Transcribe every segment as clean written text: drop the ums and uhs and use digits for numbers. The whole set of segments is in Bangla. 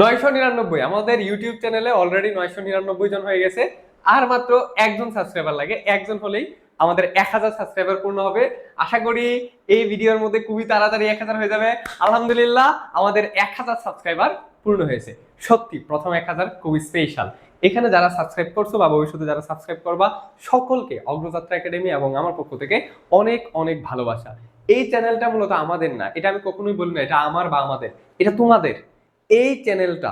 999 আমাদের ইউটিউব চ্যানেলে অলরেডি 999 জন হয়ে গেছে। আর মাত্র একজন সাবস্ক্রাইবার লাগে, একজন হলেই আমাদের 1000 সাবস্ক্রাইবার পূর্ণ হবে। আশা করি এই ভিডিওর মধ্যে খুবই তাড়াতাড়ি 1000 হয়ে যাবে। আলহামদুলিল্লাহ, আমাদের 1000 সাবস্ক্রাইবার পূর্ণ হয়েছে। সত্যি প্রথম 1000 খুবই স্পেশাল। এখানে যারা সাবস্ক্রাইব করছো বা ভবিষ্যতে যারা সাবস্ক্রাইব করবা, সকলকে অগ্রযাত্রা একাডেমি এবং আমার পক্ষ থেকে অনেক অনেক ভালোবাসা। এই চ্যানেলটা মূলত আমাদের না, এটা আমি কখনোই বলি না এটা আমার বা আমাদের, এটা তোমাদের। এই চ্যানেলটা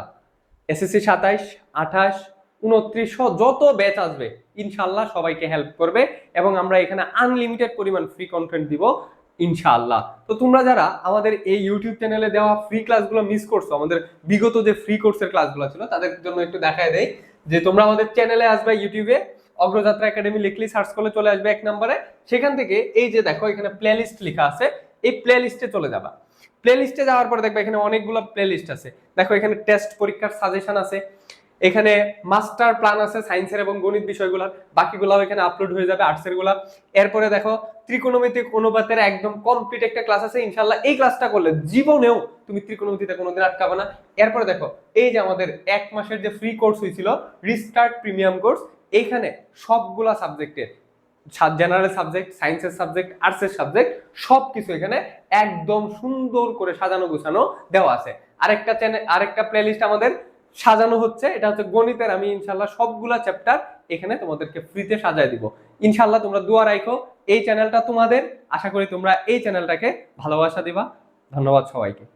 এসএসসি 27, 28, 29 যত ব্যাচ আসবে ইনশাআল্লাহ সবাইকে হেল্প করবে এবং আমরা এখানে আনলিমিটেড পরিমাণ ফ্রি কন্টেন্ট দিব ইনশাআল্লাহ। তো তোমরা যারা আমাদের এই ইউটিউব চ্যানেলে দেওয়া ফ্রি ক্লাসগুলো মিস করছো, আমাদের বিগত যে ফ্রি কোর্সের ক্লাসগুলো ছিল তাদের জন্য একটু দেখায় দেই যে তোমরা আমাদের চ্যানেলে আসবে, ইউটিউবে অগ্রযাত্রা একাডেমি লিখলি সার্চ করলে চলে আসবে 1 নম্বরে। সেখান থেকে এই যে দেখো এখানে প্লেলিস্ট লেখা আছে, এই প্লেলিস্টে চলে যাবা। প্লেলিস্টে যাওয়ার পরে দেখবে এখানে অনেকগুলো প্লেলিস্ট আছে। দেখো এখানে টেস্ট পরীক্ষার সাজেশন আছে, এখানে মাস্টার প্ল্যান আছে সায়েন্সের এবং গণিত বিষয়গুলোর, বাকিগুলো এখানে আপলোড হয়ে যাবে আর্টসের গুলা। এরপরে দেখো ত্রিকোণমিতিক অনুপাতের একদম কমপ্লিট একটা ক্লাস আছে, ইনশাআল্লাহ এই ক্লাসটা করলে জীবনেও তুমি ত্রিকোণমিতিতে কোনোদিন আটকাবে না। এরপরে দেখো এই যে আমাদের 1 মাসের যে ফ্রি কোর্স হয়েছিল রিস্টার্ট প্রিমিয়াম কোর্স, এইখানে সবগুলা সাবজেক্টের, জেনারেল সাবজেক্ট, সায়েন্সের সাবজেক্ট, আর্টসের সাবজেক্ট সবকিছু এখানে একদম সুন্দর করে সাজানো গোছানো দেওয়া আছে। আরেকটা চ্যানেল, আরেকটা প্লেলিস্ট আমাদের সাজানো হচ্ছে, এটা হচ্ছে গণিতের। আমি ইনশাআল্লাহ সবগুলা চ্যাপ্টার এখানে তোমাদেরকে ফ্রিতে সাজায় দিব। ইনশাআল্লাহ তোমরা দোয়া রাখো, এই চ্যানেলটা তোমাদের। আশা করি তোমরা এই চ্যানেলটাকে ভালোবাসা দিবা। ধন্যবাদ সবাইকে।